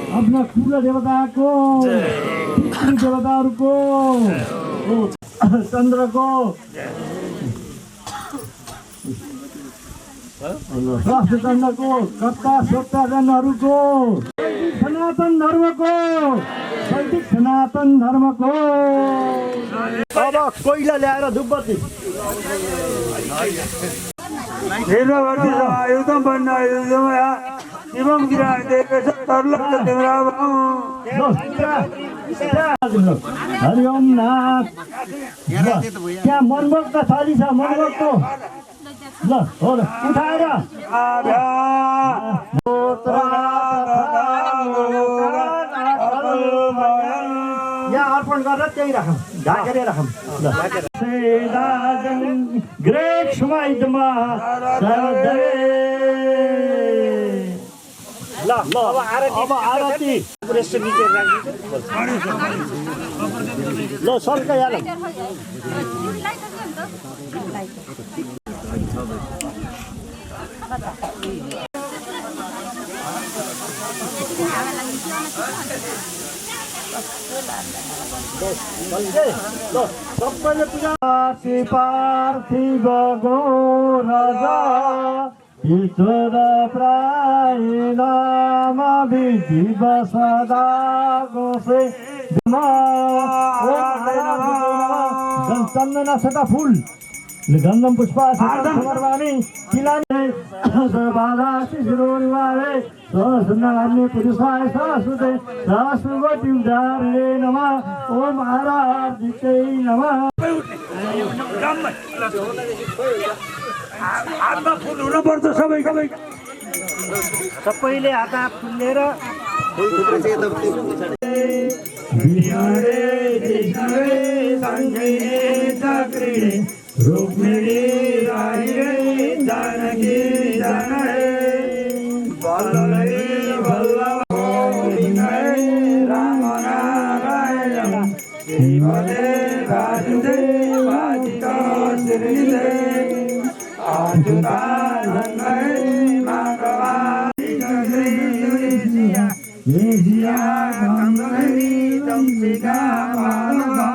आफ्ना कुल देवताको देवताहरूको चन्द्रको चन्द्रको कर्ता स्रोताजनहरूको सनातन धर्मको वैदिक सनातन धर्मको अब कोइला ल्याएर धुपबत्ती हरि ओम नाथ त्यहाँ मनमोहकको थाली छ मनमोहकको ल हो ल उठाएर यहाँ अर्पण गरेर त्यहीँ राखौँ ढाकेरै राखौँ ग्रेट सुमाइदमा ल ल अब आरती ल सर्का यहाँ सबैले पूजा पार्थिव गो राजा ईश्वर प्राय नाम विधि सदा गोसे चन्दन सदा फूल गंधम पुष्पा समर्वाणी किलाने बाधा शिशिरोनिवारे सहस्रनाम्ने पुरुषाय सहस्रते सहस्रवती उदारे नमः ओम आराधिते नमः हातमा फुल हुनुपर्छ सबैले हातमा फुल लिएर रुक्मिणी राहिरे जानकी जनहे वल्लभे वल्लभ राम नारायण श्रीमते वासुदेवाय श्रीले आजुदानंदे माधवाय येजिया गंगरी तमसिका मानवा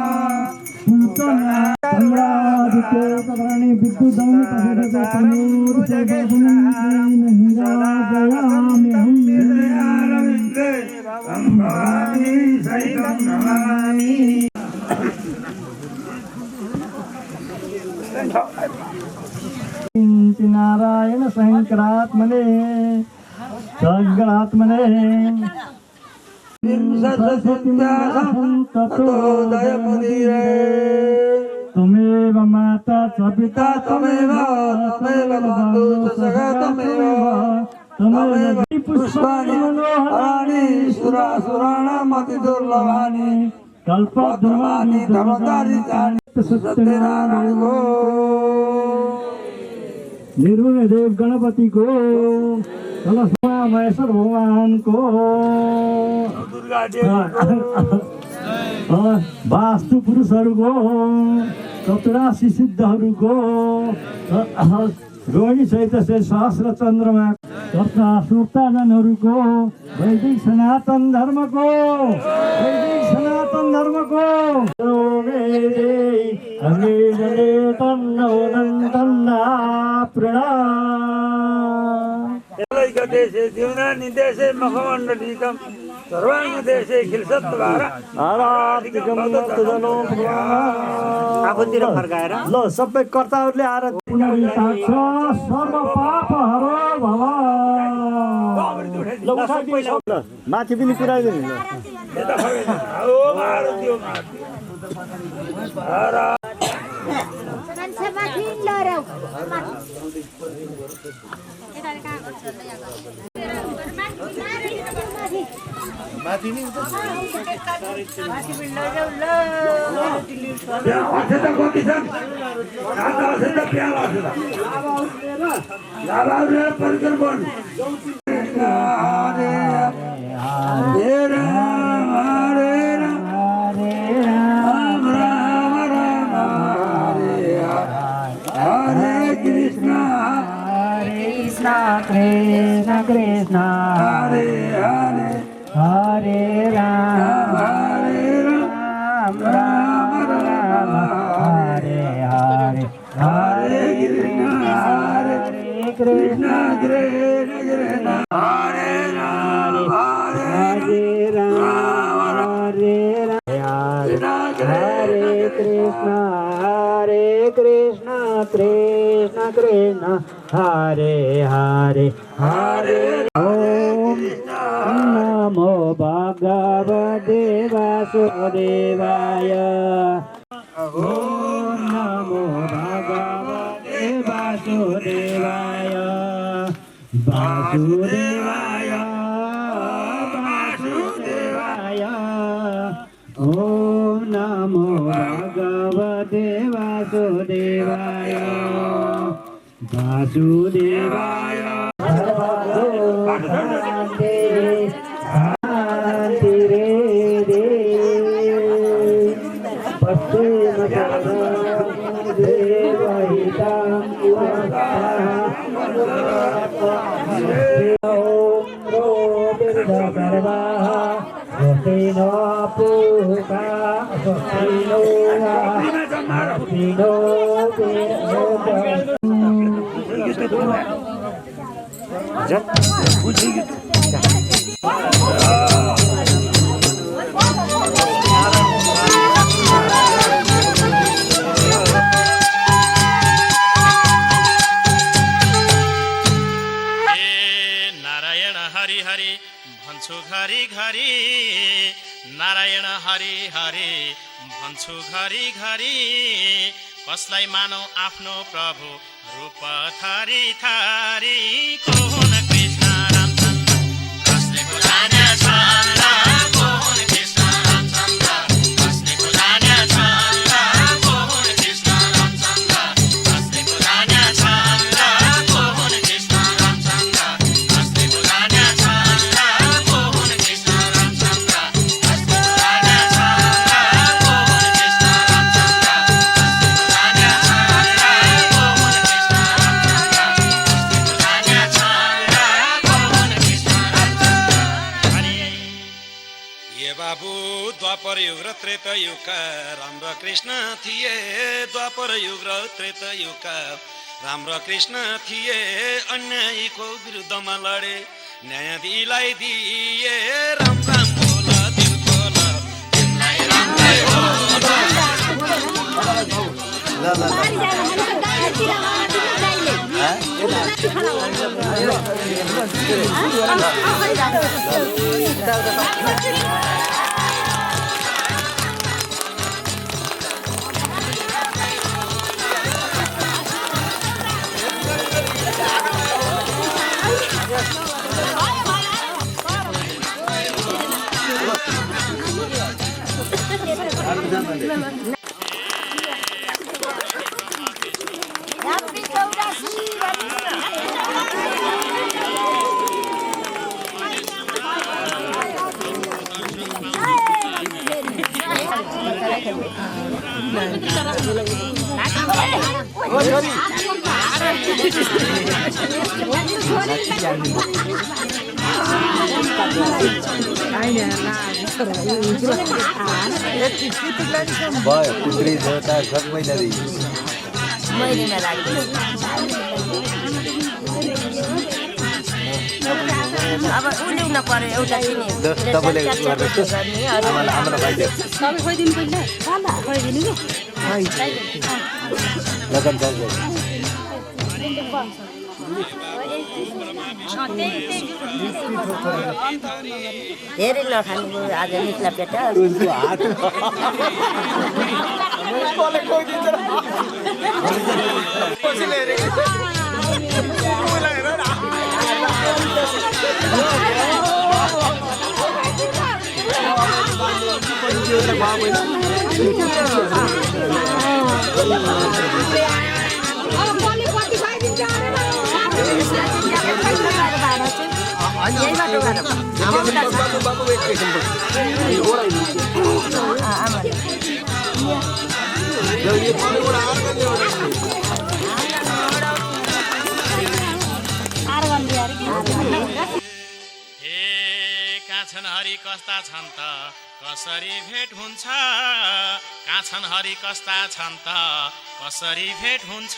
पदानी विद्युत नारायण शंकरात्मने शंकरात्मने तमेव माता च पिता तमेव बन्धु च सखा तमेव पुष्पाणि मनोहराणि सुरासुराणाम् अतिदुर्लभानि कल्पद्रुमाणि धर्मधारितानि सत्यनारायण गो निर्गुण देव गणपति को महेश्वर भगवान को वास्तु पुरुषहरूको 84 सिद्धहरूको रोहिणी सहित सहस्र चन्द्रमा कर्ता सुक्ताजनहरूको वैदिक सनातन धर्मको देशे जीवनानि देशे मखमण्डलीकम् सर्वांग देशे खिलसत्वार आफूतिर फर्काएर ल सबै कर्ताहरूले आरती सर्व पापहरो भव ल माथि पनि पुऱ्याइदिनु माथि नि कृष्ण कृष्ण हरे हरे हरे राम राम राम हरे हरे हरे कृष्ण कृष्ण कृष्ण हरे राम हरे कृष्ण कृष्ण कृष्ण हरे हरे हरे ओम नमो भगवते वासुदेवाय ओम नमो भगवते वासुदेवाय वासुदेवाय वासुदेवाय ओम नमो भगवते वासुदेवाय वासुदेवाय शांति शांति रे दे पश्चिम देवहितां ओम रोतिर्धर्वाः स्वस्ति नो पूषा स्वस्ति नो नारायण हरि हरि भन्छु घरि घरि नारायण हरि हरि भन्छु घरि घरि कसलाई मानौ आफ्नो प्रभु रूप थरी थरी कोन कृष्ण रामचन्द्र कसले बुझाने छन् कोन कृष्ण रामचन्द्र कसले बुझाने छन् कोन कृष्ण रामचन्द्र कसले बुझाने छन् कोन कृष्ण रामचन्द्र कसले बुझाने छन् कोन कृष्ण रामचन्द्र कसले बुझाने छन् कोन कृष्ण बाबु द्वापर युग र त्रेता युगका राम कृष्ण थिए द्वापर युग र त्रेता युगका राम कृष्ण थिए अन्यायीको विरुद्धमा लडे न्याय दिलाई दिए राम राम बोल दिल खोल तिमीलाई रामलाई हो भयो पुत्री छोटा सब महिनाले महिनामा लाग्यो अब उल्टाउन पर्यो एउटा किने तपाईँले हाम्रो भाइ तपाईँ खोइदिनु पहिला खोइदिनु लगन धेरै नखानु आज निस्ला पेटा छन् हरि हरि कस्ता छन् त कसरी भेट हुन्छ कहाँ छन् हरि कस्ता छन् त कसरी भेट हुन्छ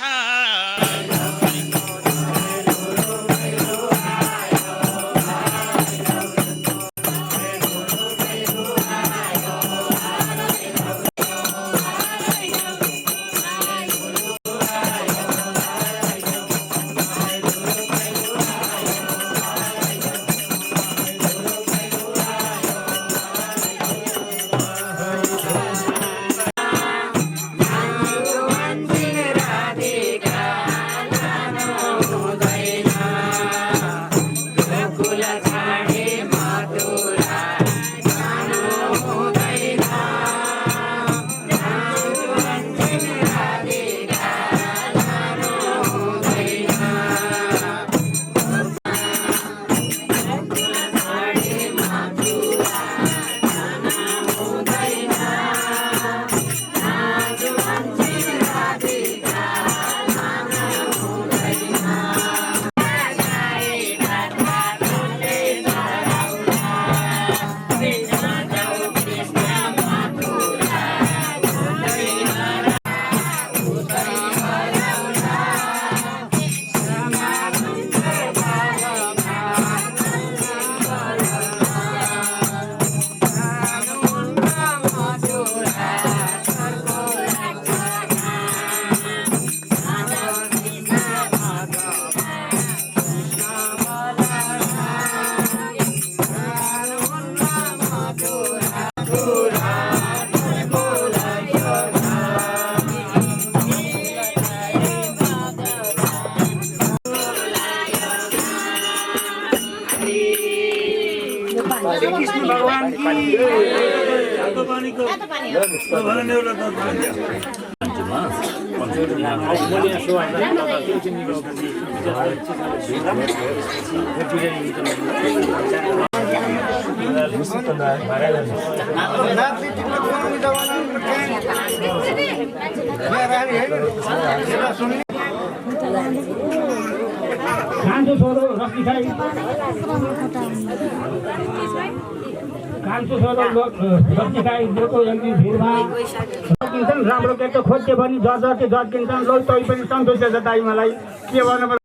कान्छो छोरो रक्सी खाइ कान्छो छोरो रक्सी खाइ लोको यति भिडभाड किन्छन् राम्रो केटो खोज्यो भने जज किन्छन् लो तै पनि सन्तोष छ दाइ मलाई के गर्नु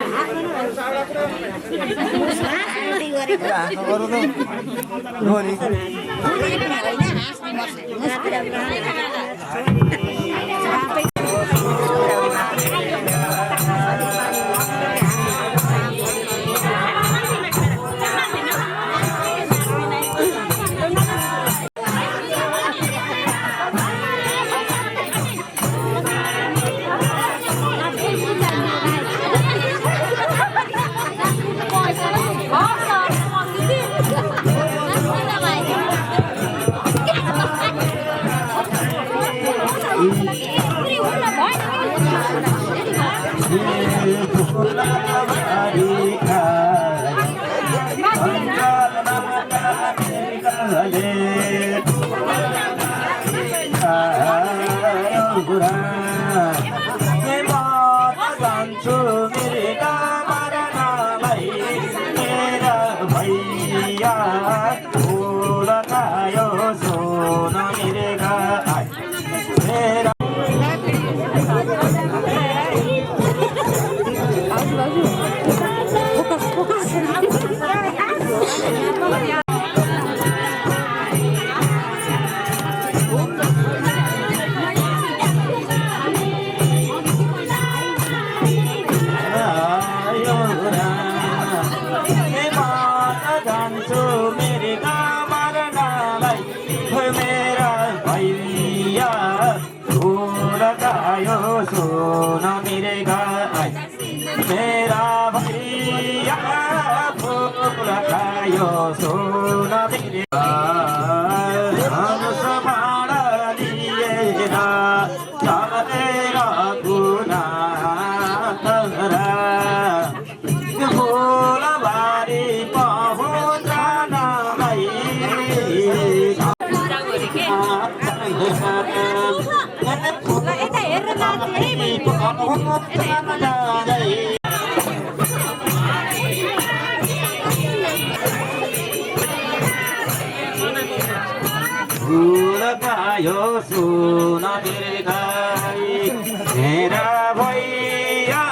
फुल खायो सुन दीर्घाई मेरा भैया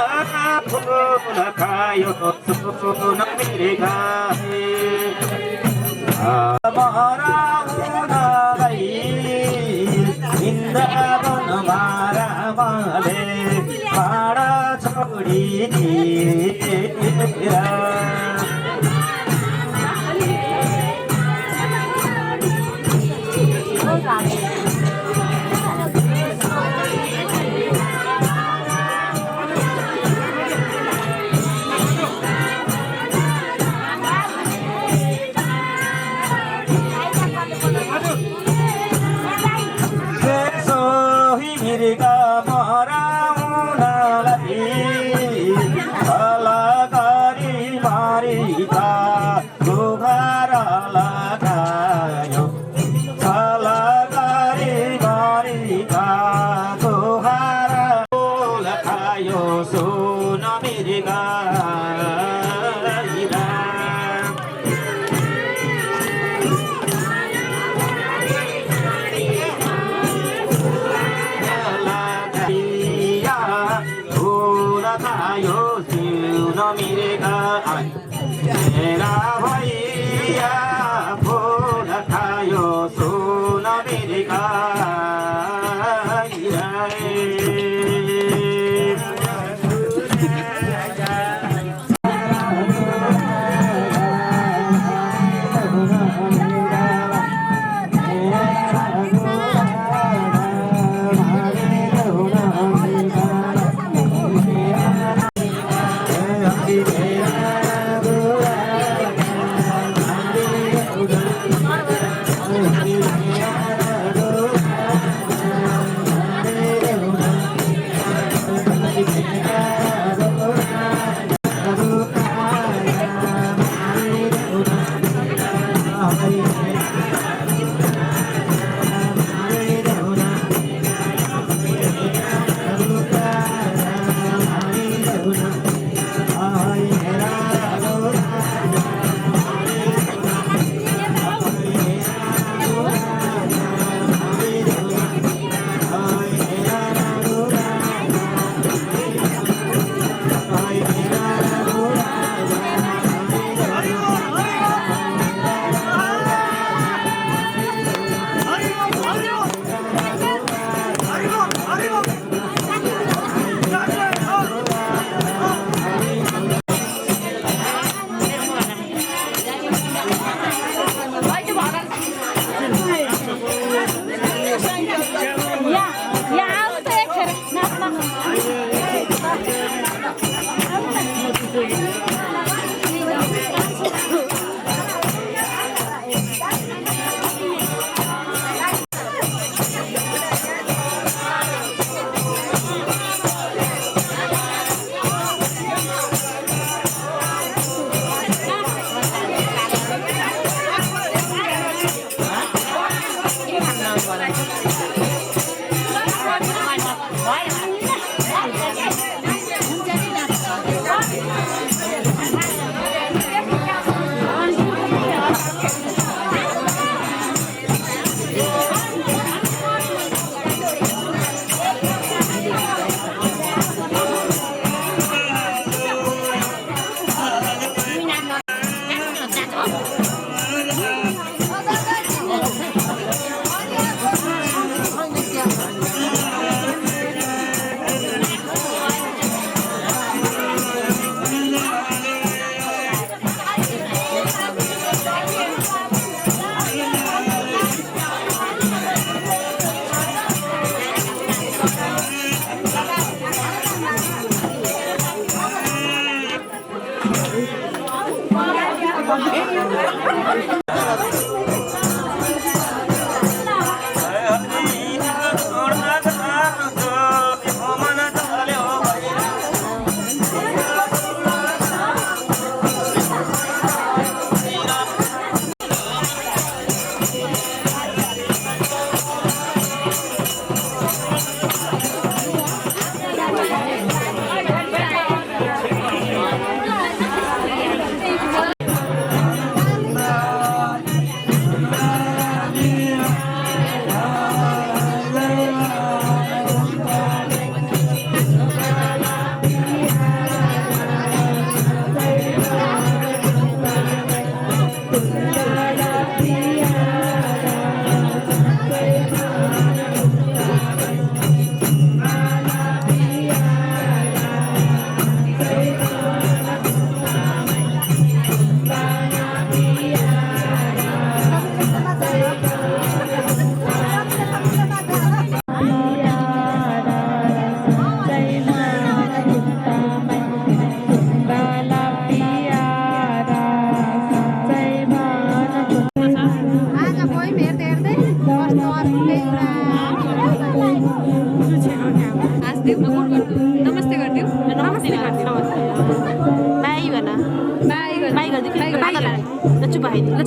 फुल खायो सुन दीर्घाई मराउनलाई इन्द्रवन मारामले पाडा छोडिदिएर मिर्गा मराउनलाई कलाकारी मारिता गुहार लगायो कलाकारी मारिता गुहार खायो सुन मिर्गा खायो सुन मिर्गा मेरा भैया फुल खायो सुन मिर्गा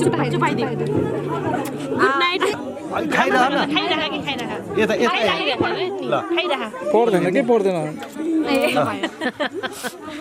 चुपाइदियो गुड नाइट खाइरह न खाइरह कि खाइरह यता यता ल खाइरह पर्दैन के पर्दैन ए भयो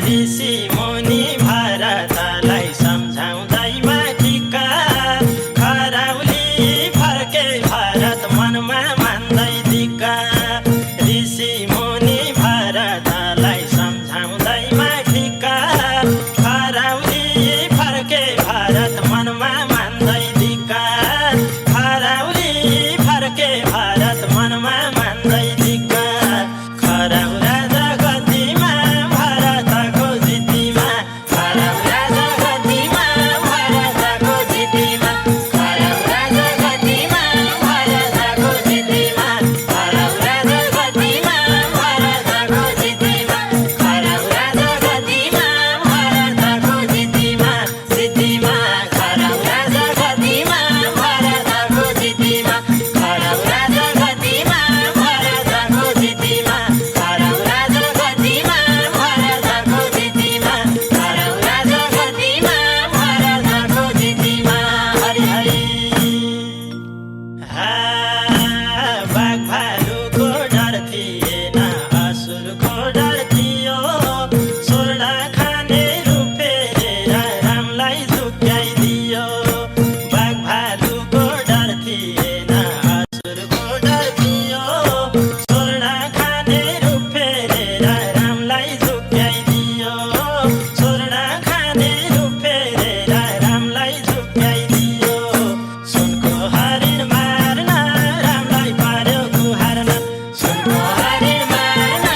ऋषि मुनि भरतलाई सम्झाउँदैमा टिका खराउली फर्के भरत मनमा मान्दै दिक्का ऋषि मुनि भरतलाई सम्झाउँदैमा टिका खराउली फर्के भरत मनमा मान्दै दिक्का खराउली फर्के भरत मनमा मान्दै दिक्का खराउ राजा गद्दीमा भरतको जिद्दीमा खराउ राजा गद्दीमा भरतको जिद्दीमा खराउ राजा गद्दीमा भरतको जिद्दीमा खराउ राजा गद्दीमा भरतको जिद्दीमा खराउ राजा गद्दीमा भरतको जिद्दीमा जिद्दीमा खराउ राजा गद्दीमा भरतको जिद्दीमा खराउ राजा गद्दीमा भरतको जिद्दीमा खराउ राजा गद्दीमा भरतको जिद्दीमा खराउ राजा गद्दीमा भरतको जिद्दीमा हरि हरि बाघ भालुको डर थिएन असुरको डर थियो स्वर्ण खाने रुपेर रामलाई झुक्याइदियो बाघ भालुको डर थिएन असुरको डर थियो स्वर्ण खाने रुपेर रामलाई झुक्याइदियो स्वर्ण खाने रुपेर रामलाई झुक्याइदियो सुनको हरिण मार्न रामलाई पार्यो गुहार्न सुनको हरिण मार्न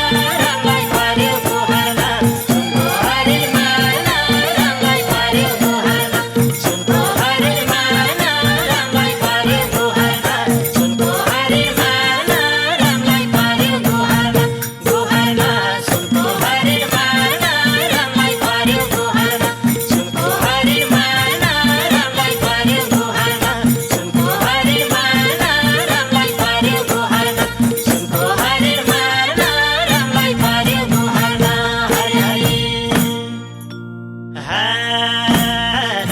रामलाई पार्यो गुहार्न सुनको हरिण मार्न रामलाई पार्यो गुहार्न सुनको हरिण मार्न रामलाई पार्यो गुहार्न सुनको हरिण मार्न रामलाई पार्यो गुहार्न गुहार्न सुनको हरिण मार्न रामलाई पार्यो गुहार्न सुनको हरिण मार्न रामलाई पार्यो गुहार्न सुनको हरिण मार्न रामलाई पार्यो गुहार्न सुनको हरिण मार्न रामलाई पार्यो गुहार्न हरि हरि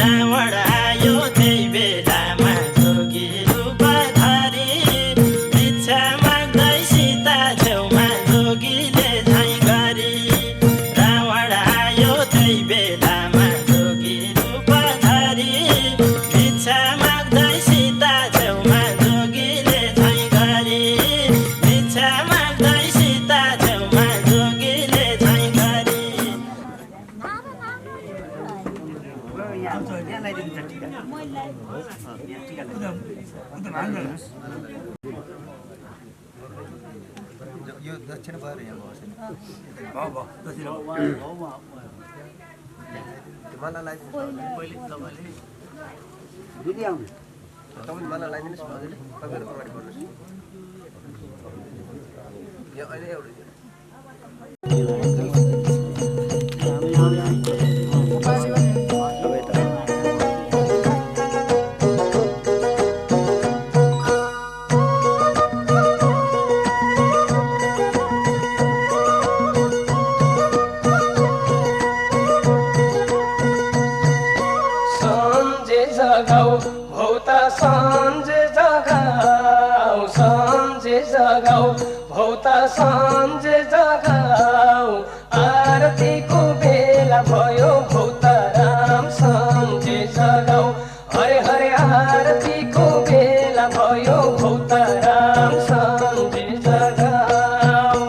रावण आयो त्यही बेलामा जोगी रूप धरी भिक्षा माग्दै सीता छेउमा जोगीले झैँ गरी रावण आयो त्यही बेलामा जोगी रूप धरी भिक्षा माग्दै सीता छेउमा जोगीले झैँ गरी भिक्षा माग्दै सीता छेउमा जोगीले झैँ गरी यो दक्षिण भएर यहाँ मलाई लगाइदिनुहोस् मलाई लगाइदिनुहोस् हजुरले तपाईँहरू अगाडि बढ्नुहोस् यहाँ अहिले एउटा सन्जे जगाऊ भौता सन्जे जगाऊ सन्जे जगाऊ भौता सन्जे जगाऊ आरतीको बेला भयो भौता राम सन्जे जगाऊ हरे हरे आरतीको बेला भयो भौता राम सन्जे जगाऊ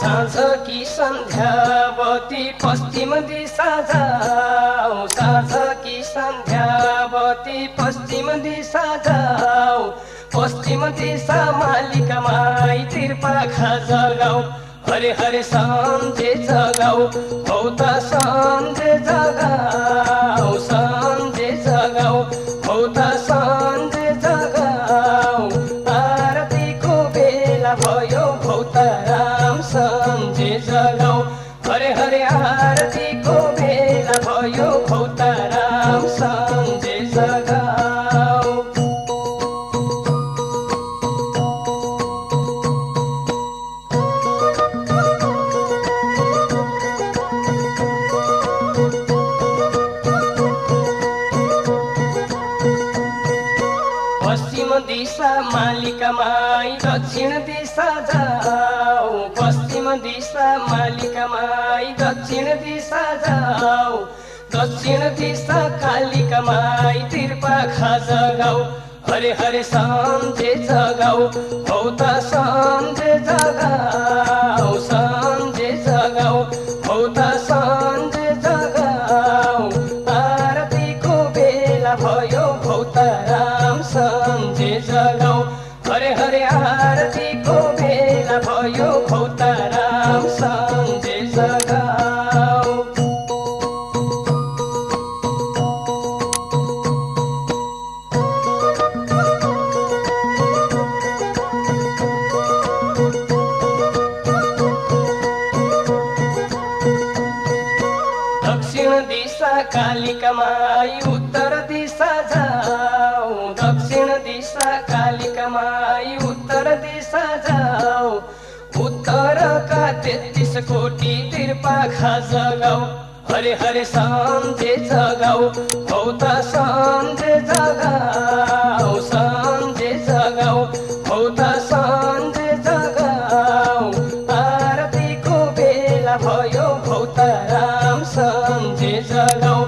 साँझकी सन्ध्यावती पश्चिम दिशा जाऊ साँझकी सन्ध्यावती पश्चिम दिशा जाऊ पश्चिम दिशा मालिका माई तिर्पाखा जगाऊ हरे हरे सन्जे जगाऊ भौता सन्जे जगाऊ सन्जे जगाऊ भौता सन्जे जगाऊ आरतीको बेला भयो भौता राम सन्जे जगाऊ हरे हरे आरतीको बेला भयो भौता राम सन्जे जगाऊ दिशा मालिकमाई दक्षिण दिशा जाऊ पश्चिम दिशा मालिकमाई दक्षिण दिशा जाऊ दक्षिण दिशा कालिकमाई तिर्पाखा जगाऊ हरे हरे सन्जे जगाऊ भौता सन्जे जगाऊ सन्जे जगाऊ भौता सन्जे जगाऊ आरतीको बेला भयो भौता राम सन्जे जगाऊ हरे हरे आरतीको बेला भयो भौता राम सन्जे जगाऊ कालिकमाई उत्तर दिशा जाऊ दक्षिण दिशा कालिकमाई उत्तर दिशा जाऊ उत्तरका 33 कोटी तिर्पाखा जगाऊ हरे हरे सन्जे जगाऊ भौता सन्जे जगाऊ सन्जे जगाऊ भौता सन्जे जगाऊ आरतीको बेला भयो भौता राम सन्जे जगाऊ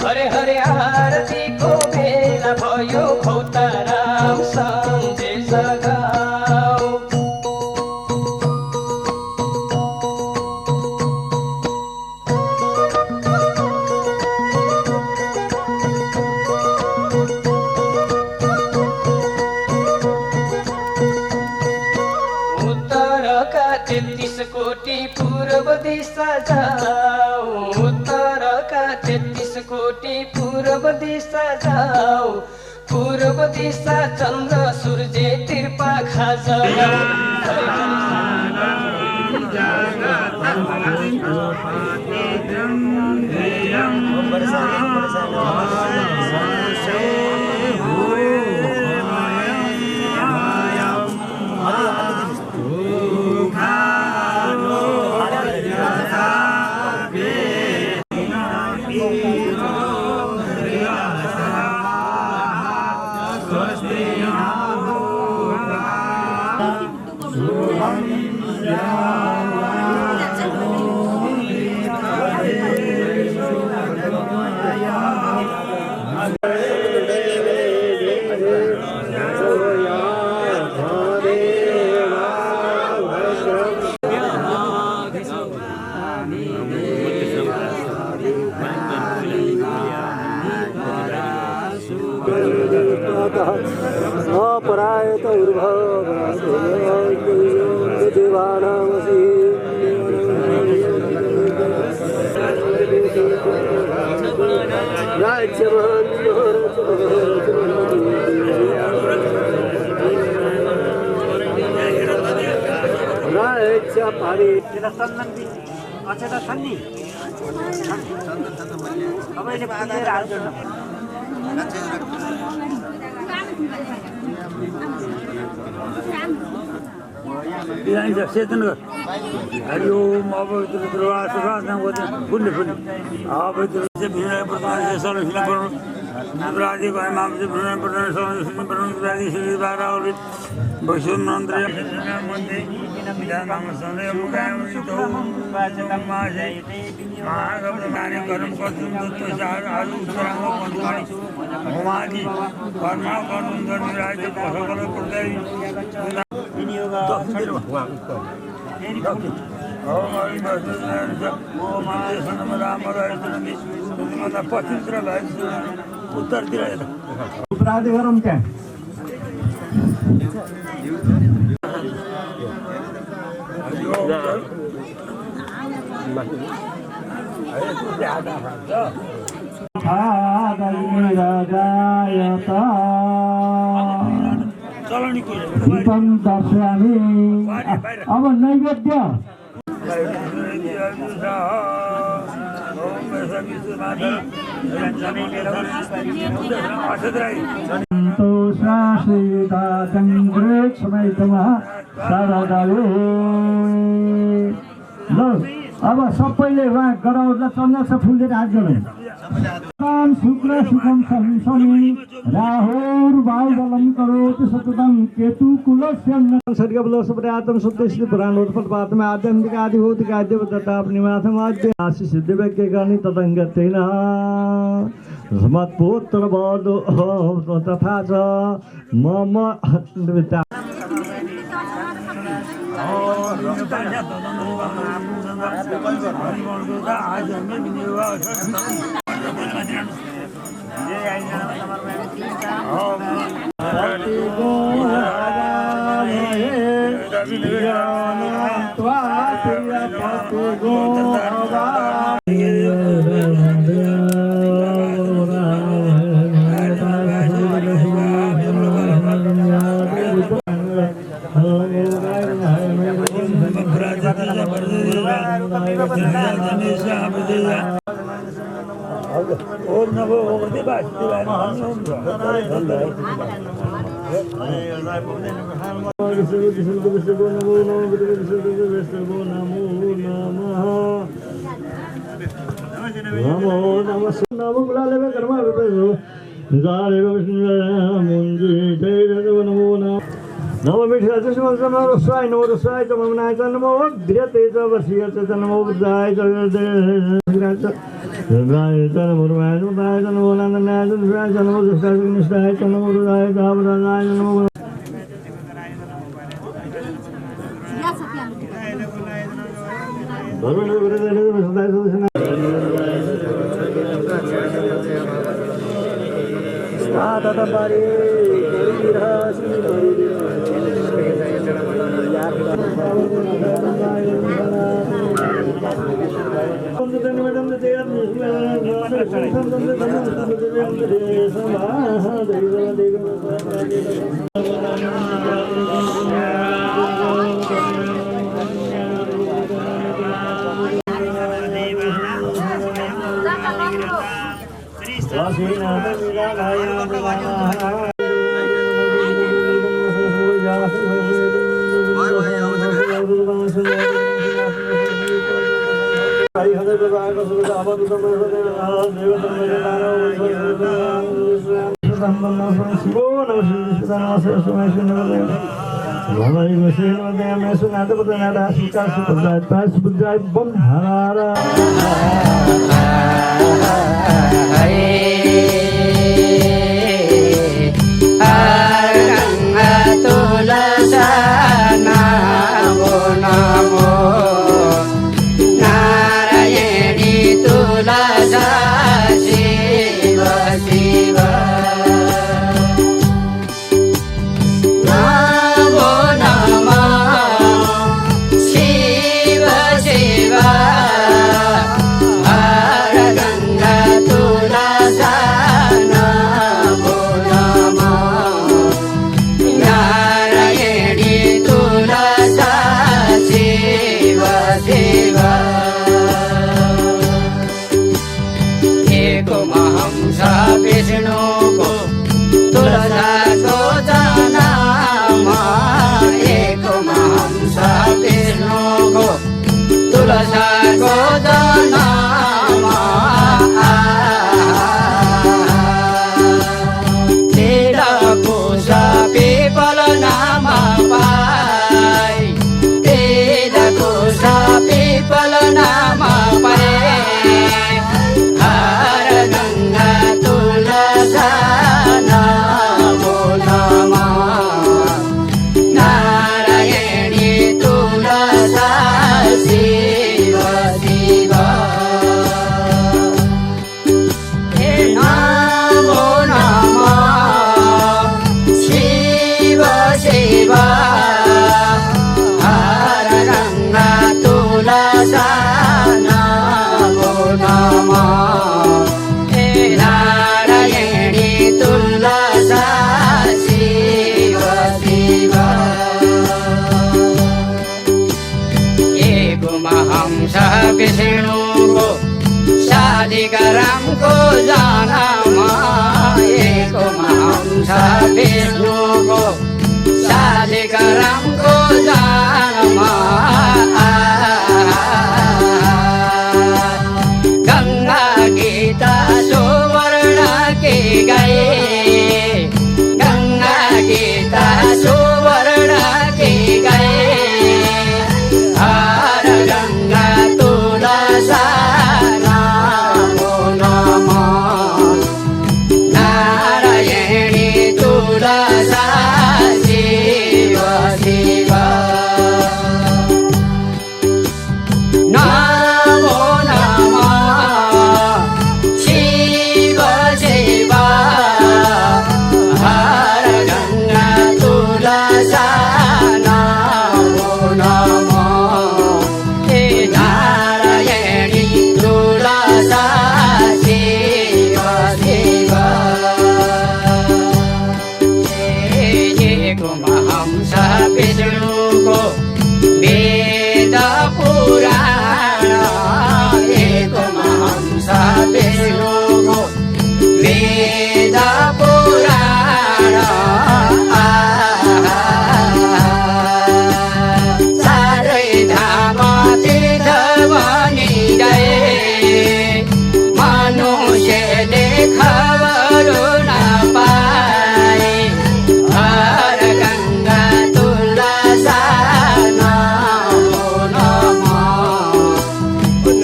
हरे हरे आरतीको बेला भयो भौता राम सन्जे जगाऊ उत्तरका 33 कोटी पूर्व दिशा जाऊ उत्तरका 33 कोटी पूर्व दिशा जाऊ पूर्व दिशा चन्द्र सूर्य तिर्पाखा जगाऊ अपरायत देवानामसि राज्य पारी अचेता छन् नि तपाईँले बाँधेर हाल्नु चेतन हरि ओम अवैध फुल्ने फुल्ने अवैध अपराधी माम से उत्तरतिर अपराधी गरौँ त्यहाँ दर्शयामि अब नैवेद्य संतोषाश्रिता चन्द्रेक्षमैतमः शारदाले ल अब सबैले उहाँ गराउँदा चन्द्र फुलले हात जोडे शुक्र सुखम शनि राहुर बाहुबलम करोति सततं केतु कुलस्यं सर्गबलसपदातं सुतेश्री पुराणोत्पत्तिपातमे आध्यात्मिक आदिभौतिक आद्यवदत्ताप निवासम आद्य आशीष दिव्यज्ञानि तदङ्गतेन समत्पोत्तरवद तथा च मम विद्या ओम नमो भगवते वासुदेवाय शालिग्रामको जन्म नमो नमः नारायणी तुलसा शिव शिव नमो नमः शिव शिव हर गंगा तुलसा नमो नमः हे नारायणी तुलसा शिव शिव हंस विष्णुको वेद पुराण हंस विष्णुको वेद पुराण सारै धाम तीर्थ बनिरहे मनुष्यले खबरो नपाए हर गंगा तुलसा नमो नमः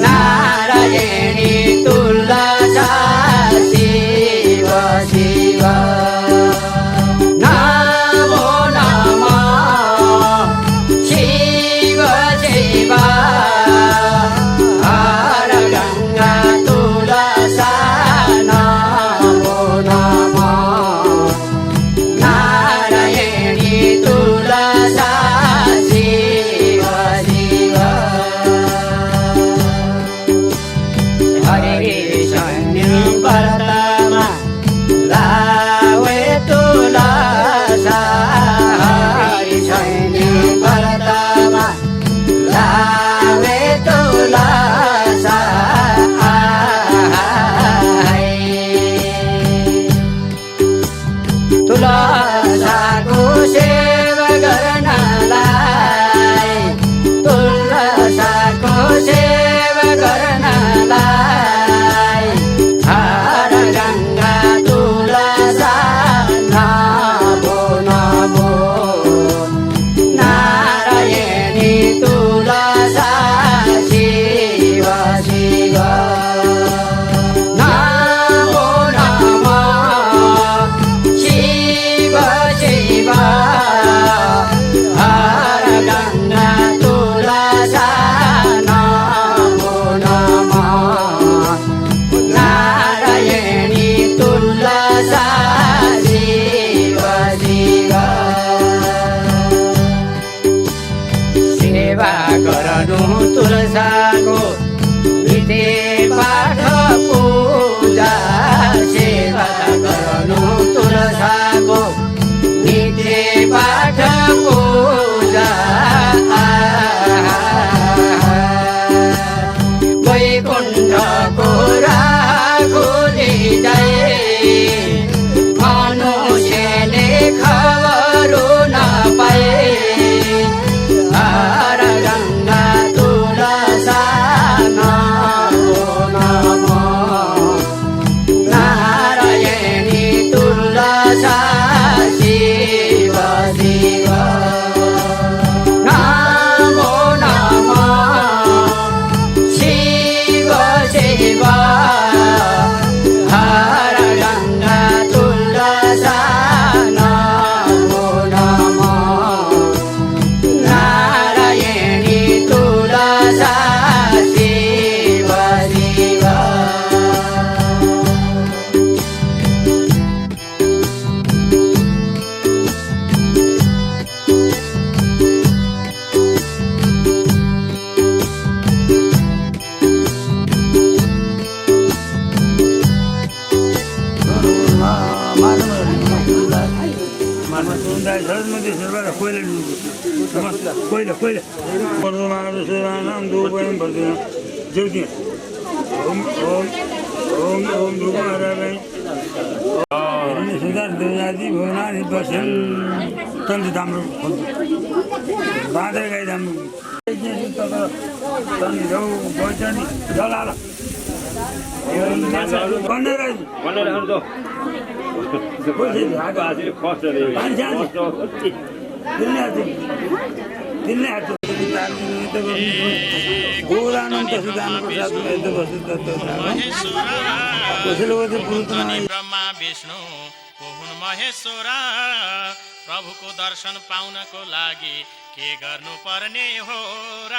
नारायणी तुलसा शिव शिव नमो नमः शिव शिव हर गंगा तुलसा नमो नमः नारायणी तुलसा शिव शिव हरे शनि व्रतमा लावे तुलसा हरे शनि व्रतमा लावे तुलसा तुलसाको सेवा गर्नलाई तुलसाको सेवा गर्नलाई हर गंगा तुलसा नमो नमो नारायणी तुलसा शिव शिव नमो नमः शिव शिव हर गंगा तुलसा नमो नमः नारायणी तुलसा शिव शिव सेवा गर्नु तुलसाको नित्य पाठ पूजा सेवा गर्नु तुलसाको नित्य पाठ पूजा वैकुण्ठको राखुली जाए मनुष्यले खबरो नपाए हर गंगा तुलसा नमो नमः नारायणी तुलसा शिव शिव नमो नमः शिव शिव हर गंगा तुलसा नमो नमः नारायणी तुलसा शिव शिव बाँधेर गाई ब्रह्मा विष्णु को हुन् महेश्वर प्रभुको दर्शन पाउनको लागि के गर्नु पर्ने हो र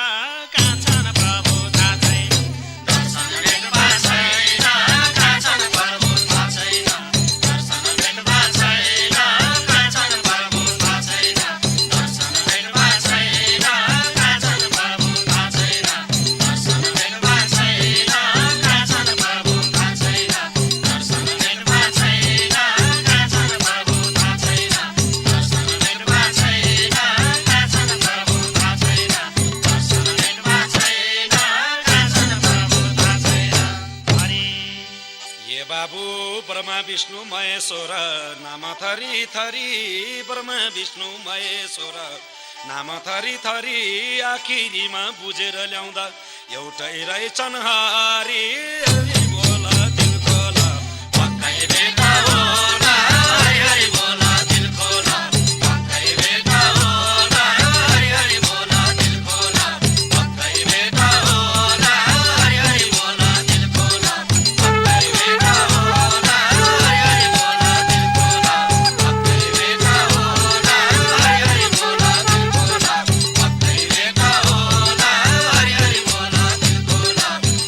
कहाँ छन् प्रभु थाहा छैन दर्शन भेट्वा छैन कहाँ छन् प्रभु थाहा छैन दर्शन भेट्वा छैन कहाँ छन् प्रभु थाहा छैन दर्शन भेट्वा छैन कहाँ छन् प्रभु थाहा छैन दर्शन भेट्वा छैन कहाँ छन् प्रभु थाहा छैन दर्शन भेट्वा छैन कहाँ छन् प्रभु थाहा छैन दर्शन भेट्वा छैन कहाँ छन् प्रभु थाहा छैन दर्शन भेट्वा छैन कहाँ छन् प्रभु थाहा छैन हरि ये बाबु ब्रह्मा विष्णु महेश्वर नाम थरी थरी ब्रह्मा विष्णु महेश्वर नाम थरी थरी आखिरीमा बुझेर ल्याउँदा एउटै रहेछन् हरि हरि बोल दिल खोल पक्कै भेटा होला हरि हरि बोल दिल खोल पक्कै भेटा होला हरि हरि बोल दिल खोल पक्कै भेटा होला हरि हरि बोल दिल खोल पक्कै भेटा होला हरि हरि बोल दिल खोल पक्कै भेटा होला हरि हरि बोल दिल खोल पक्कै भेटा होला हरि हरि बोल दिल खोल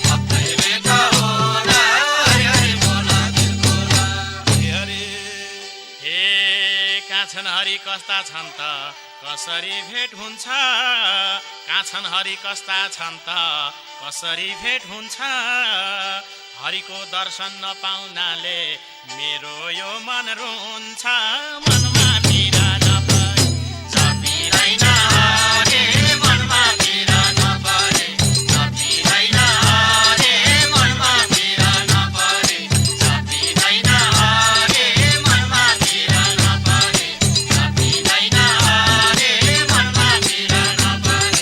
पक्कै भेटा होला हरि हरि बोल दिल खोल हरि हे कहाँ छन् हरि कस्ता छन् त कसरी भेट हुन्छ कहाँ छन् हरि कस्ता छन् त कसरी भेट हुन्छ हरिको दर्शन नपाउनाले मेरो यो मन रुन्छ मनमा पीडा नपरे जपिँदैन हरे मनमा पीडा नपरे जपिँदैन हरे मनमा पीडा नपरे जपिँदैन हरे मनमा पीडा नपरे जपिँदैन हरे मनमा पीडा नपरे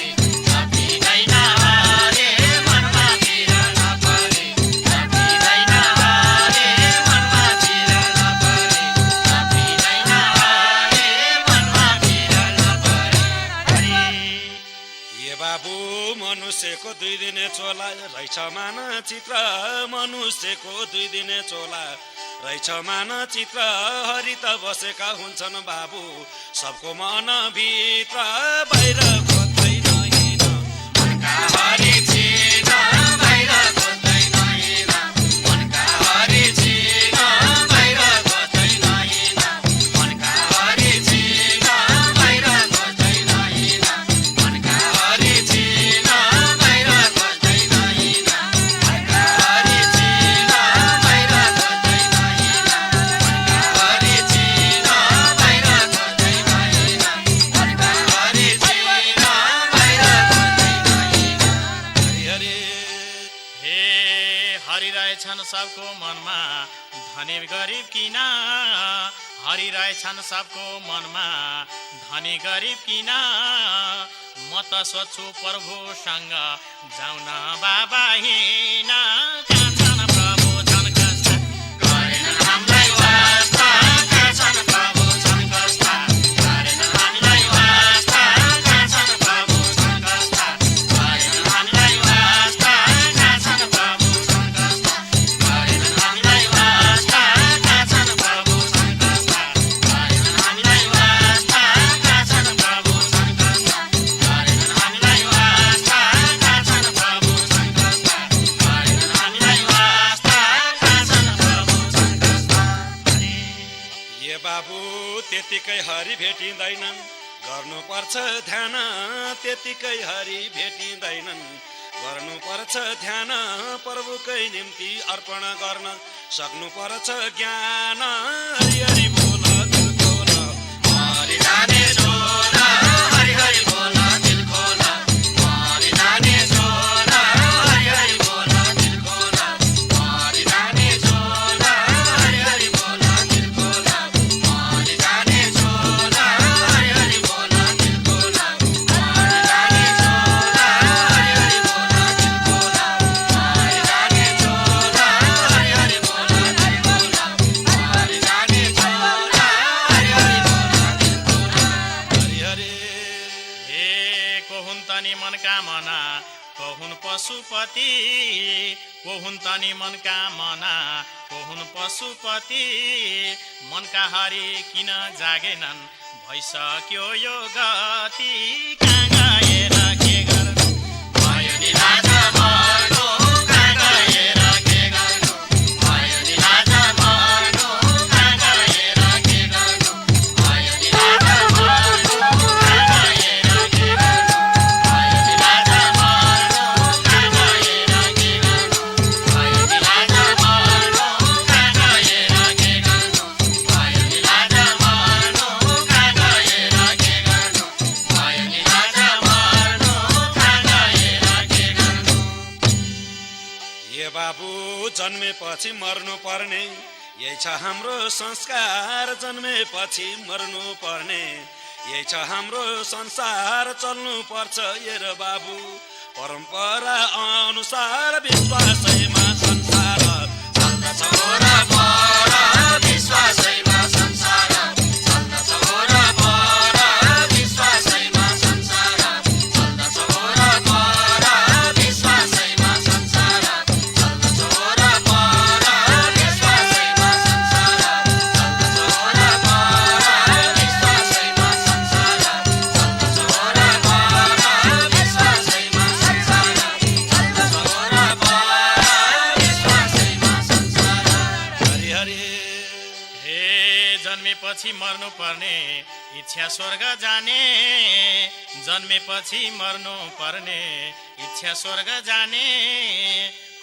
जपिँदैन हरे मनमा पीडा नपरे जपिँदैन हरे मनमा पीडा नपरे जपिँदैन हरे मनमा पीडा नपरे हरि ये बाबु मनुष्यको 2 दिने चोला रहेछ मानचित्र मनुष्यको 2 दिने चोला रहेछ मानचित्र हरि त बसेका हुन्छन् बाबु सबको मनभित्र बाहिर खोज्दैन हिँड मनका हरि छिन बाहिर खोज्दैन हिँड मनका हरि छिन बाहिर खोज्दैन हिँड मनका हरि छिन बाहिर खोज्दैन हिँड मनका हरि छिन बाहिर खोज्दैन हिँड मनका हरि छिन बाहिर खोज्दैन हिँड मनका हरि छिन बाहिर खोज्दैन हिँड मनका हरि छिन बाहिर खोज्दैन हिँड हरि हरि हे हरि रहेछन् सबको मनमा धनी गरिब किन हरि रहेछन् सबको मनमा धनी गरिब किन म त सोध्छु प्रभुसँग जाउन बाबा हिँड कहाँ छन् प्रभु छन् कस्ता गरेनन् हामीलाई वास्ता कहाँ छन् प्रभु छन् कस्ता गरेनन् हामीलाई वास्ता कहाँ छन् प्रभु छन् कस्ता गरेनन् हामीलाई वास्ता कहाँ छन् प्रभु छन् कस्ता गरेनन् हामीलाई वास्ता कहाँ छन् प्रभु छन् कस्ता गरेनन् हामीलाई वास्ता कहाँ छन् प्रभु छन् कस्ता गरेनन् हामीलाई वास्ता कहाँ छन् प्रभु छन् कस्ता गरेनन् हामीलाई वास्ता कहाँ छन् प्रभु छन् कस्ता हरि ये बाबु त्यतिकै हरि भेटिँदैनन् गर्नुपर्छ ध्यान त्यतिकै हरि भेटिँदैनन् गर्नुपर्छ ध्यान प्रभुकै निम्ति अर्पण गर्न सक्नुपर्छ ज्ञान हरि हरि बोल दिल खोल हरि जाने छोड हरि हरि बोल दिल खोल हरि जाने छोड हरि हरि बोल दिल खोल हरि जाने छोड हरि हरि बोल दिल खोल हरि जाने छोड हरि हरि बोल दिल खोल हरि जाने छोड हरि हरि बोल दिल खोल हरि जाने छोड हरि हरि बोल दिल खोल हरि जाने छोड हरि हरि बोल दिल खोल पशुपति को हुन् तनी मनका मना को हुन् पशुपति मनका हरि किन जागेनन् भइसक्यो यो गति कहाँ गएर के गर्नु भयो नि लाज मर्नु कहाँ गएर के गर्नु भयो नि लाज मर्नु कहाँ गएर के गर्नु भयो नि लाज मर्नु कहाँ गएर के गर्नु भयो नि लाज मर्नु कहाँ गएर के गर्नु भयो नि लाज मर्नु कहाँ गएर के गर्नु भयो नि लाज मर्नु कहाँ गएर के गर्नु भयो नि लाज मर्नु कहाँ गएर के गर्नु। ए बाबु जन्मेपछि मर्नु पर्ने यही छ हाम्रो संस्कार जन्मेपछि मर्नु पर्ने यही छ हाम्रो संसार चल्नु पर्छ हेर बाबु परम्परा अनुसार विश्वासैमा संसार चल्दछ वरपर विश्वासैमा संसार चल्दछ वरपर विश्वासैमा संसार चल्दछ वरपर विश्वासैमा संसार चल्दछ वरपर विश्वासैमा संसार चल्दछ वरपर विश्वासैमा संसार चल्दछ वरपर विश्वासैमा संसार चल्दछ वरपर विश्वासैमा संसार। हरि हरि हे जन्मेपछि मर्नु पर्ने इच्छा स्वर्ग जाने जन्मेपछि मर्नु पर्ने इच्छा स्वर्ग जाने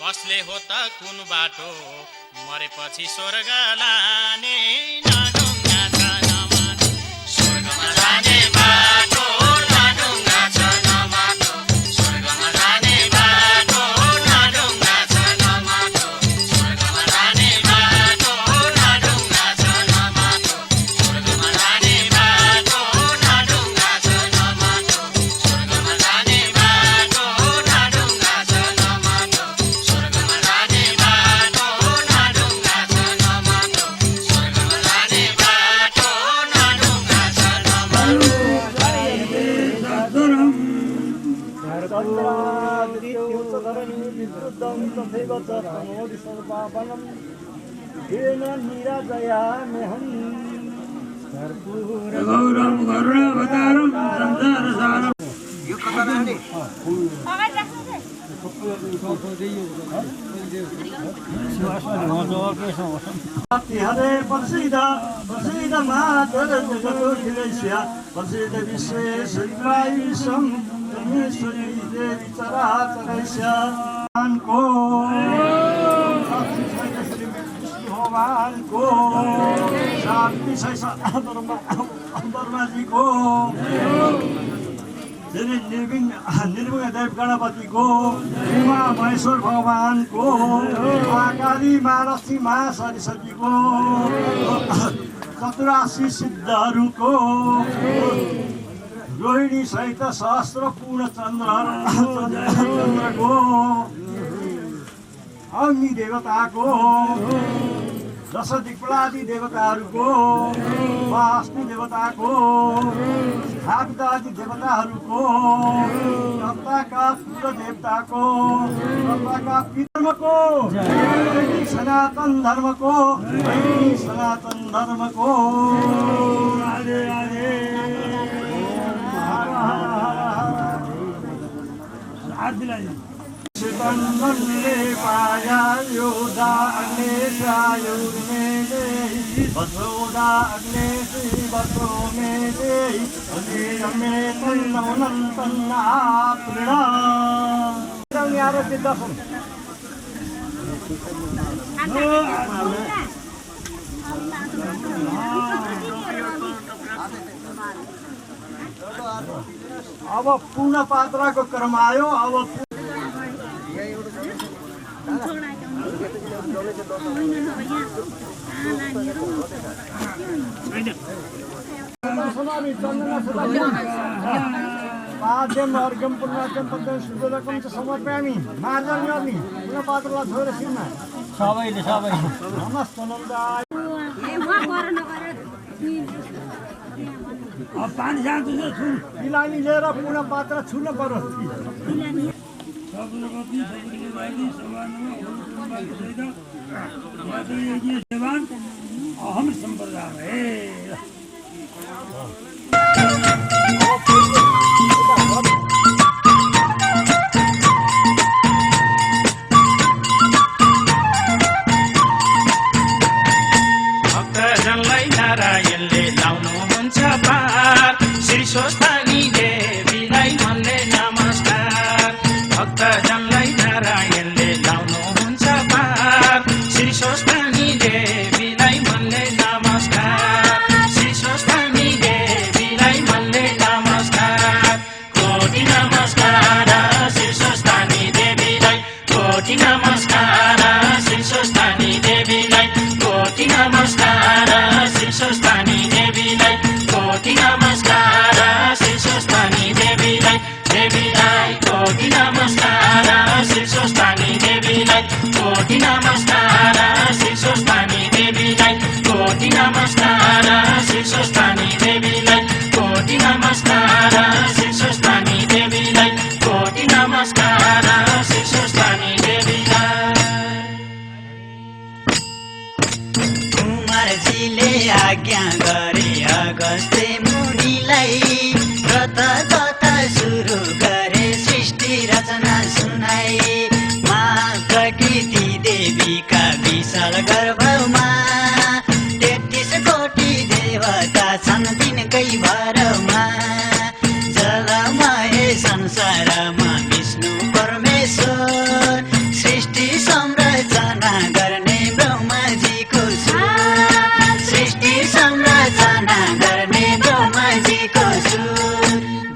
कसले हो त कुन बाटो मरेपछि स्वर्ग लाने नढुङ्गा छ नमाटो स्वर्गमा जाने बाटो नढुङ्गा छ नमाटो स्वर्गमा जाने बाटो नढुङ्गा छ नमाटो स्वर्गमा जाने बाटो नढुङ्गा छ नमाटो स्वर्गमा जाने बाटो नढुङ्गा छ नमाटो स्वर्गमा जाने बाटो नढुङ्गा छ नमाटो स्वर्गमा जाने बाटो नढुङ्गा छ नमाटो स्वर्गमा जाने बाटो नढुङ्गा छ नमाटो। गौरम करुणावतारम संसार सारम यो कता राख्ने हरे प्रसिद्ध प्रसिद्ध मातर जगदोखिलेश्या प्रसिद्ध विश्वेश्वरायुषं जगदीश्वरी देवी चराचरेश्या को भगवान को शांति ब्रह्मा जी को निर्विघ्न देव गणपति को उमा महेश्वर भगवान को महाकाली महालक्ष्मी महासरस्वती को चतुराशी सिद्धहरू को रोहिणी सहित सहस्र पूर्ण चन्द्र को अग्नि देवता को दश दिक्पालादि देवताहरूको वास्तु देवताको स्थापितादि देवताहरूको कर्ताका कुल देवताको कर्ताका धर्मको सनातन धर्मको सनातन धर्मको राधे राधे शिवन्नले पाया योदा अग्ने सायुर्मे देहि वसोदा अग्ने श्री वसो मे देहि अग्ने तन्नमनन्तन्ना प्रणा यारो सिद्धम अब पूर्ण पात्रको क्रम आयो। अब पाद्यम अर्घ्यम पुण्यम पद्यम शुद्धोदकम च समर्पयामि मार्जन गर्ने पुनः पात्रलाई छोडेर सिरमा सबैले नमस्ते नन्दाय अब पानी जान्छ पिलानी लिएर पुनः पात्र छुन पर्यो सप्तपति सप्तपति समानमा सहित यज्ञ सेवान अहम सम्प्रदाय भक्तजनलाई नारायणले लाउनुहुन्छ पार श्री स्वस्थानी देवीलाई मनले नमस्कार भक्तजनलाई नारायणले लाउनुहुन्छ पार श्री स्वस्थानी देवीलाई मनले नमस्कार श्री स्वस्थानी देवीलाई मनले नमस्कार कोटि नमस्कार श्री स्वस्थानी देवीलाई कोटि नमस्कार श्री स्वस्थानी देवीलाई कोटि नमस्कार श्री स्वस्थानी देवीलाई कोटि नमस्कार श्री स्वस्थानी देवीलाई देवीलाई कोटि नमस्कार श्री स्वस्थानी देवीलाई कोटि नमस्कार श्री स्वस्थानी देवीलाई कोटि नमस्कार श्री स्वस्थानी देवीलाई कोटि नमस्कार श्री स्वस्थानी देवीलाई कोटि नमस्कार श्री स्वस्थानी देवीलाई कुमारजीले आज्ञा गरे अगस्त्य मुनिलाई व्रत कथा सुरु गरे सृष्टि रचना सुनाए मा प्रकृति देवीका विशाल गर्भमा 33 कोटी देवता छन् तिनकै भरमा जलमय संसारमा विष्णु परमेश्वर सृष्टि संरचना गर्ने ब्रह्माजीको सृष्टि संरचना गर्ने ब्रह्माजीको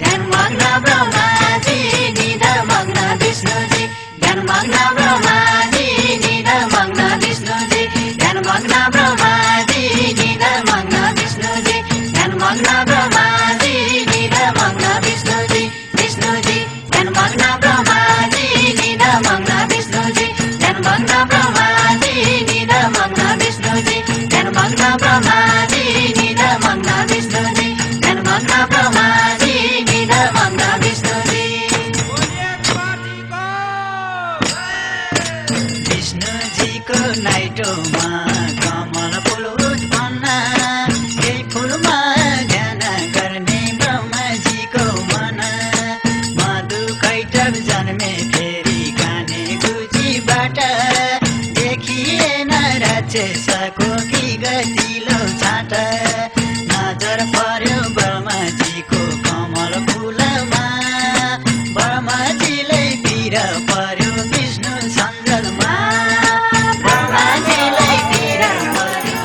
ध्यानमग्न ब्रह्माजी निधमग्न विष्णुजी ध्यानमग्न ब्रह्माजी निधमग्न विष्णुजी ध्यानमग्न ब्रह्माजी निधमग्न विष्णुजी ध्यानमग्न ब्रह्माजी निधमग्न विष्णुजी विष्णुजी ध्यानमग्न ब्रह्माजी निधमग्न विष्णुजी ध्यानमग्न ब्रह्माजी निधमग्न विष्णुजी ध्यानमग्न ब्रह्माजी निधमग्न विष्णुजी ध्यानमग्न ब्रह्माजी निधमग्न विष्णुजी विष्णुजीको नाइटोमा कमल फुल उत्पन्न यही फुलमा ध्यान गर्ने ब्रह्माजीको मन मधु कैटब जन्मे फेरि खाने गुजीबाट देखिएन राक्षसको कि गतिलो छाट नजर पर्यो ब्रह्माजीको कमल फुलमा ब्रह्माजीले पिर पर्यो विष्णु सञ्जलमा ब्रह्माजीलाई पिर पर्यो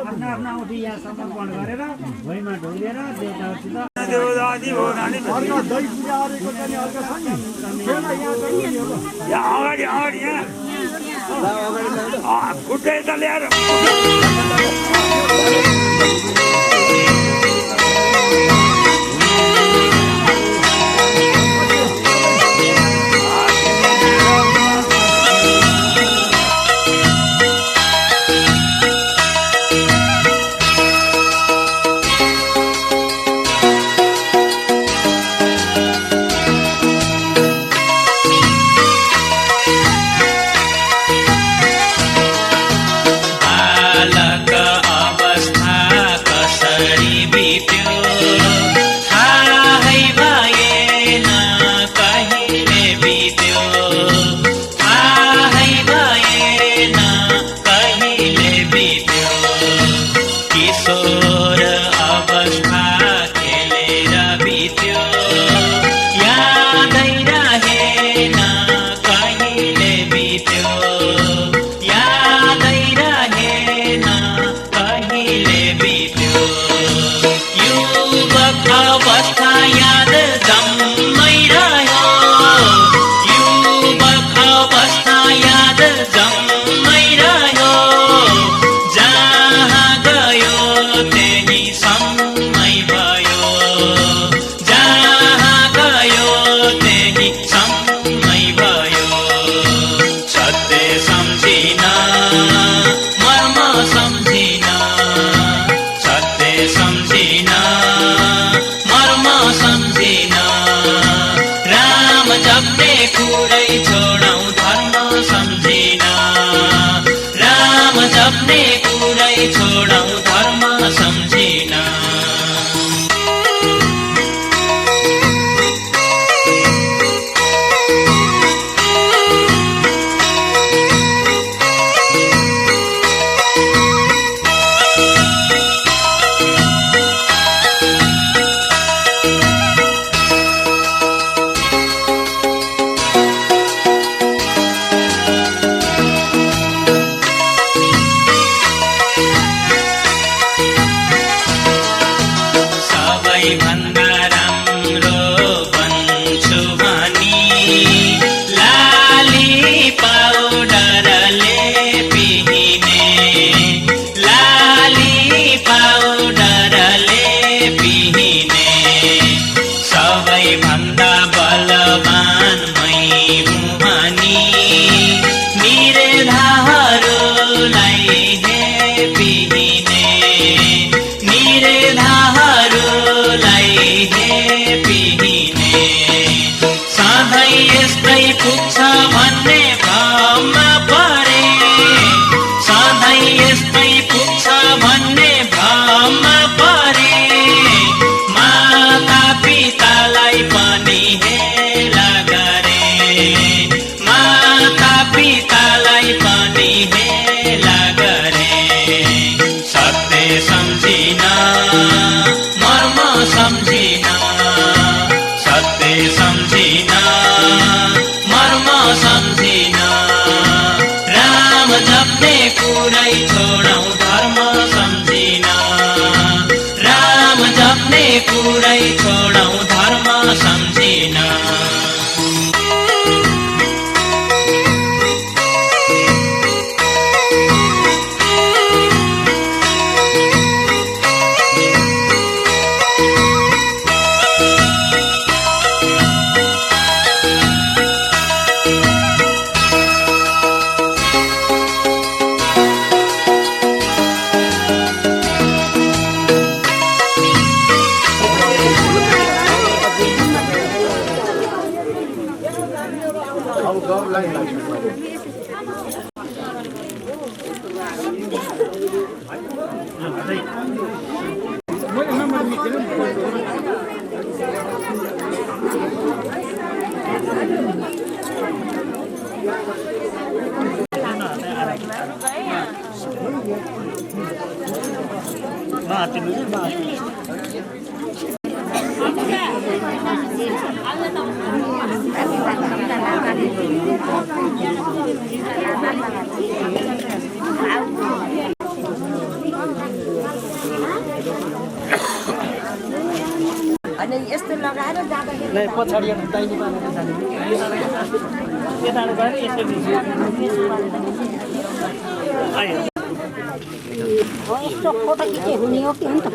आफ्ना आफ्ना औँठी यहाँ समर्पण गरेर भुइँमा ढोगेर देवताहरूसित देवदादी हो नानी अगाडि अगाडि यहाँ खुट्टै त ल्याएर अनि यस्तो लगाएर जाँदाखेरि नै पछाडि दाहिने पारेर जाने यताबाट गएर यसरी यस्तो फोटो खिचे हुने हो कि हुन्छ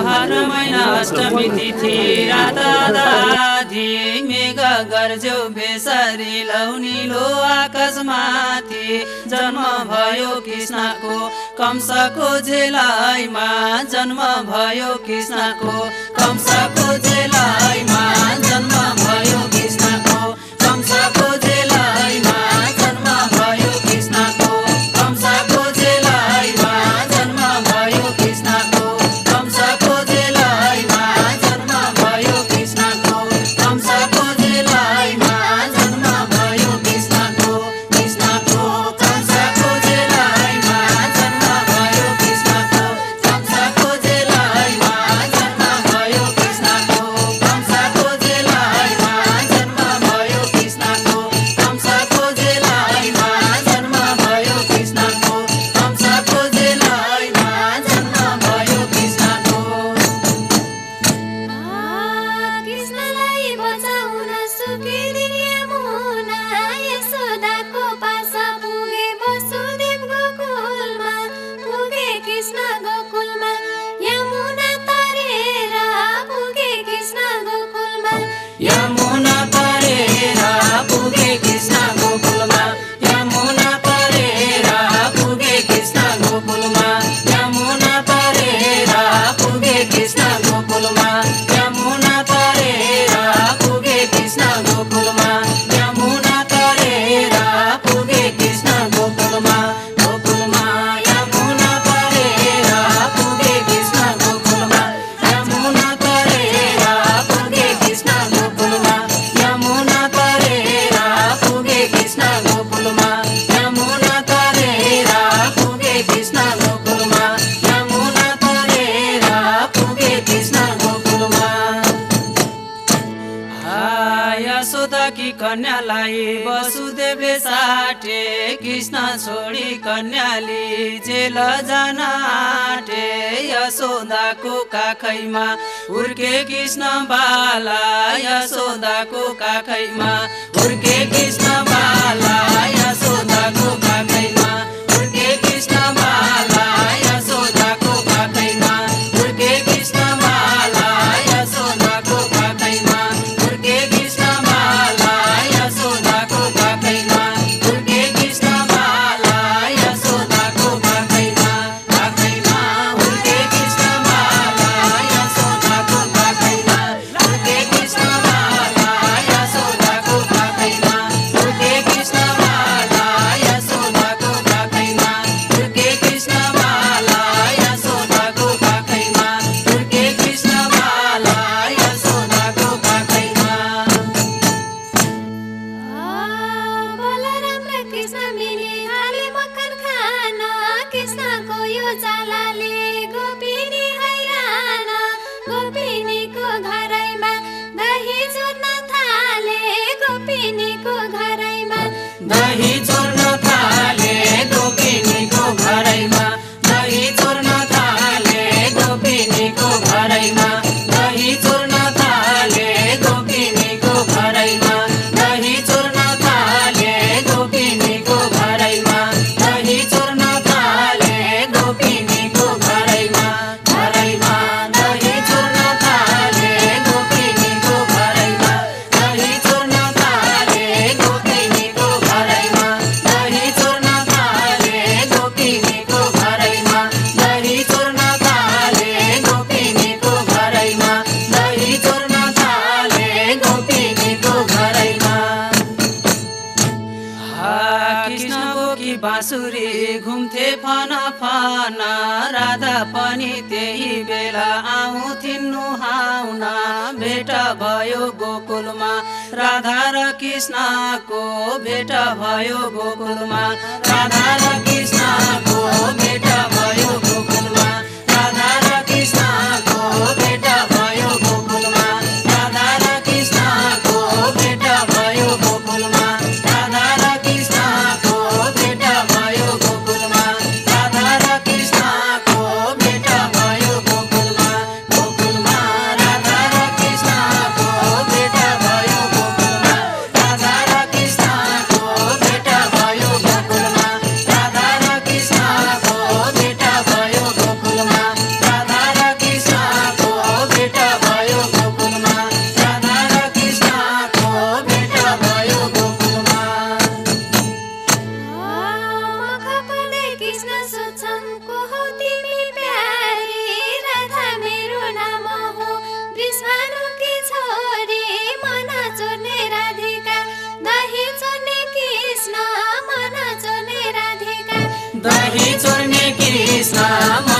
हर महिना अष्टमी तिथि राधा दाधी मेघ गर्जो बेसरी लौनीलो आकाशमाथि जन्म भयो कृष्णको कंसको झेलाइमा जन्म भयो कृष्णको कंसको झेलाइमा जन्म भयो कृष्णको कंसको झेलाइमा जन्म भयो कृष्णको कंसको झेलाइमा जन्म भयो कृष्णको कंसको झेलाइमा जन्म भयो कृष्णको कंसको झेलाइमा जन्म भयो कृष्णको कृष्णको कंसको झेलाइमा जन्म भयो कृष्णको कंसको झेलाइमा जन्म भयो कृष्णको कंसको झेलाइमा जन्म भयो कृष्णको कंसको झेलाइमा जन्म भयो कृष्णको कंसको झेलाइमा जन्म भयो कृष्णको कृष्णलाई बचाउन सुकिदिने यमुना यशोदाको पास पुगे वसुदेव गोकुलमा पुगे कृष्ण गोकुलमा यमुना तरेर पुगे कृष्ण गोकुलमा यमुना तरेर पुगे कृष्ण गोकुलमा यमुना तरेर पुगे कृष्ण गोकुलमा यमुना तरेर पुगे कृष्ण गोकुलमा यमुना तरेर पुगे कृष्ण गोकुलमा यमुना तरेर पुगे कृष्ण गोकुलमा गोकुलमा यमुना तरेर पुगे कृष्ण गोकुलमा यमुना तरेर पुगे कृष्ण गोकुलमा यमुना तरेर पुगे कृष्ण गोकुलमा यमुना तरेर पुगे कृष्ण गोकुलमा यमुना तरेर पुगे कृष्ण गोकुलमा यशोदाकी कन्यालाई वसुदेवले साटे कृष्ण छोडी कन्याली जेल जान आँटे यशोदाको काखैमा हुर्के कृष्ण बाला यशोदाको काखैमा हुर्के कृष्ण बाला यशोदाको काखैमा हुर्के कृष्ण बाला यशोदाको काखैमा हुर्के कृष्ण बाला यशोदाको काखैमा हुर्के कृष्ण बाला यशोदाको काखैमा हुर्के कृष्ण बाला यशोदाको काखैमा काखैमा हुर्के कृष्ण बाला यशोदाको काखैमा हुर्के कृष्ण बाला यशोदाको काखैमा हुर्के कृष्ण बाला यशोदाको काखैमा हुर्के कृष्ण बाला यशोदाको काखैमा हुर्के कृष्ण बाला यशोदाको काखैमा बलराम र कृष्ण मिली हाले मक्खन खान कृष्णको यो चालाले गोपिनी हैरान गोपिनीको घरैमा दही चुर्न थाले गोपिनीको घरैमा दही चोर्न थाले गोपिनीको घरैमा दही चोर्न थाले गोपिनीको घरैमा दही चोर्न थाले गोपिनीको घरैमा दही चोर्न थाले गोपिनीको घरैमा दही चोर्न थाले गोपिनीको घरैमा घरैमा दही चोर्न थाले गोपिनीको घरैमा दही चोर्न थाले गोपिनीको घरैमा दही चोर्न थाले गोपिनीको घरैमा दही चोर्न थाले गोपिनीको घरैमा दही चोर्न थाले गोपिनीको घरैमा कृष्णको कि बाँसुरी घुम्थे फन फन राधा पनि त्यही बेला आउँथिन् नुहाउन भेट भयो गोकुलमा राधा र कृष्णको भेट भयो गोकुलमा राधा र कृष्णको भेट भयो गोकुलमा राधा र कृष्णको भेट भयो गोकुलमा राधा र कृष्णको भेट भयो गोकुलमा राधा र कृष्णको भेट भयो गोकुलमा राधा र कृष्णको भेट भयो गोकुलमा गोकुलमा राधा र कृष्णको भेट भयो गोकुलमा राधा र कृष्णको भेट भयो गोकुलमा राधा र कृष्णको भेट भयो गोकुलमा राधा र कृष्णको भेट भयो गोकुलमा राधा र कृष्णको भेट भयो गोकुलमा मुखपले कृष्ण सोध्छन् को हौ तिमी प्यारी राधा मेरो नाम हो वृषभानुकी छोरी मन चोर्ने राधिका दही चोर्ने कृष्ण मन चोर्ने राधिका दही चोर्ने कृष्ण